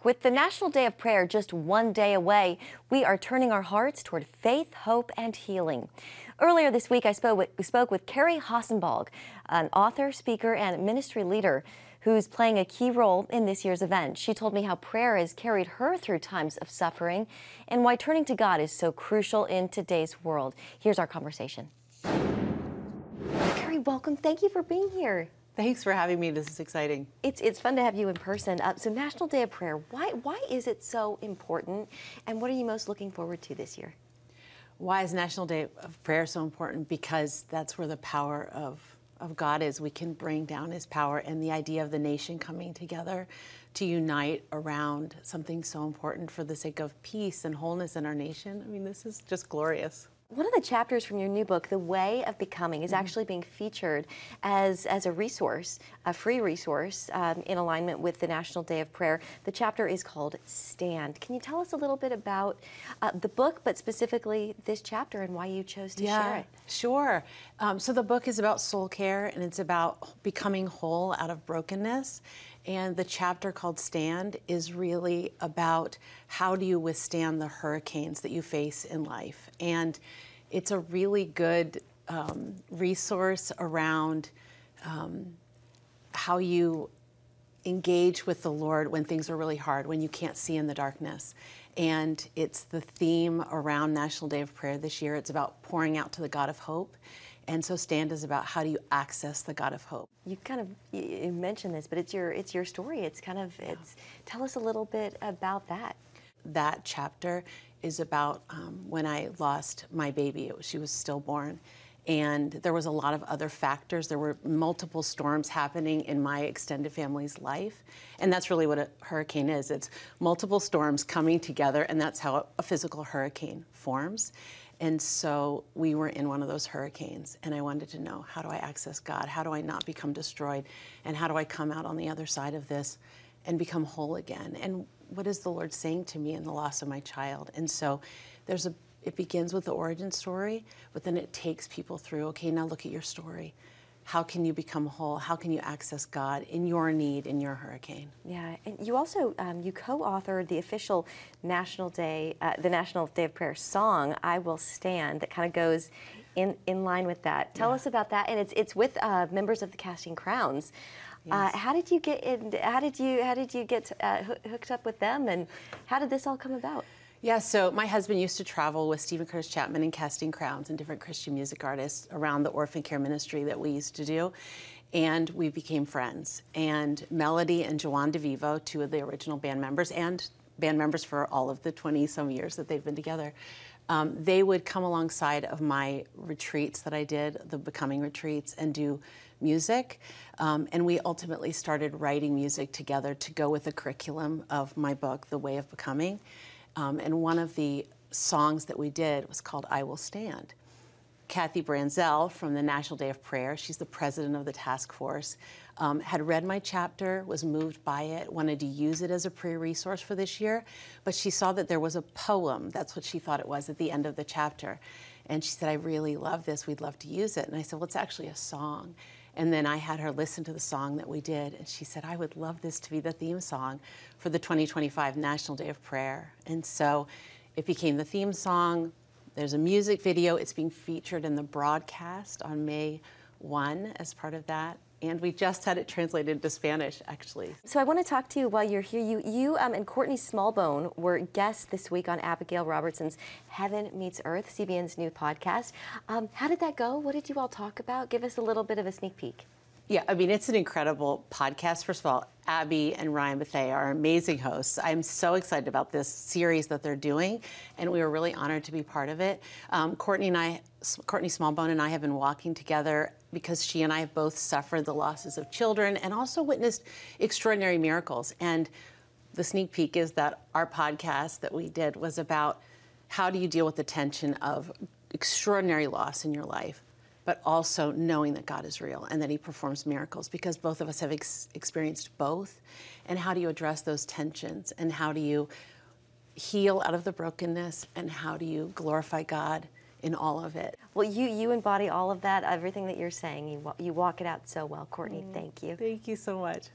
With the National Day of Prayer just one day away, we are turning our hearts toward faith, hope, and healing. Earlier this week, I spoke with Kerry Hasenbalg, an author, speaker, and ministry leader who's playing a key role in this year's event. She told me how prayer has carried her through times of suffering and why turning to God is so crucial in today's world. Here's our conversation. Kerry, welcome. Thank you for being here. Thanks for having me. This is exciting. It's fun to have you in person. So National Day of Prayer, why is it so important, and what are you most looking forward to this year? Why is National Day of Prayer so important? Because that's where the power of God is. We can bring down His power, and the idea of the nation coming together to unite around something so important for the sake of peace and wholeness in our nation. I mean, this is just glorious. One of the chapters from your new book, The Way of Becoming, is actually being featured as a resource, a free resource, in alignment with the National Day of Prayer. The chapter is called Stand. Can you tell us a little bit about the book, but specifically this chapter and why you chose to share it? Sure. So the book is about soul care, and it's about becoming whole out of brokenness. And the chapter called Stand is really about how do you withstand the hurricanes that you face in life. And it's a really good resource around how you engage with the Lord when things are really hard, when you can't see in the darkness. And it's the theme around National Day of Prayer this year. It's about pouring out to the God of hope. And so Stand is about how do you access the God of hope. You mentioned this, but it's your story. Tell us a little bit about that. That chapter is about when I lost my baby. She was stillborn, and there was a lot of other factors. There were multiple storms happening in my extended family's life, and that's really what a hurricane is. It's multiple storms coming together, and that's how a physical hurricane forms. And so we were in one of those hurricanes, and I wanted to know, how do I access God? How do I not become destroyed? And how do I come out on the other side of this and become whole again? And what is the Lord saying to me in the loss of my child? And so it begins with the origin story, but then it takes people through, okay, now look at your story. How can you become whole? How can you access God in your need, in your hurricane? Yeah, and you also, you co-authored the official National Day, the National Day of Prayer song, I Will Stand, that kind of goes in line with that. Tell us about that, and it's with members of the Casting Crowns. Yes. How did you get in, how did you get hooked up with them, and how did this all come about? Yeah, so my husband used to travel with Stephen Curtis Chapman and Casting Crowns and different Christian music artists around the orphan care ministry that we used to do, and we became friends. And Melody and Joanne DeVivo, two of the original band members, and band members for all of the 20-some years that they've been together, they would come alongside of my retreats that I did, the Becoming retreats, and do music. And we ultimately started writing music together to go with the curriculum of my book, The Way of Becoming. And one of the songs that we did was called I Will Stand. Kathy Branzell from the National Day of Prayer, she's the president of the task force, had read my chapter, was moved by it, wanted to use it as a prayer resource for this year, but she saw that there was a poem, that's what she thought it was, at the end of the chapter. And she said, I really love this, we'd love to use it. And I said, well, it's actually a song. And then I had her listen to the song that we did, and she said, I would love this to be the theme song for the 2025 National Day of Prayer. And so it became the theme song. There's a music video. It's being featured in the broadcast on May 1 as part of that. And we just had it translated into Spanish, actually. So I want to talk to you while you're here. You and Courtney Smallbone were guests this week on Abigail Robertson's Heaven Meets Earth, CBN's new podcast. How did that go? What did you all talk about? Give us a little bit of a sneak peek. Yeah, I mean, it's an incredible podcast. First of all, Abby and Ryan Bethea are amazing hosts. I'm so excited about this series that they're doing, and we were really honored to be part of it. Courtney Smallbone and I have been walking together because she and I have both suffered the losses of children and also witnessed extraordinary miracles. And the sneak peek is that our podcast that we did was about how do you deal with the tension of extraordinary loss in your life, but also knowing that God is real and that He performs miracles, because both of us have experienced both. And how do you address those tensions? And how do you heal out of the brokenness? And how do you glorify God in all of it? Well, you embody all of that, everything that you're saying. You walk it out so well, Courtney. Thank you. Thank you so much.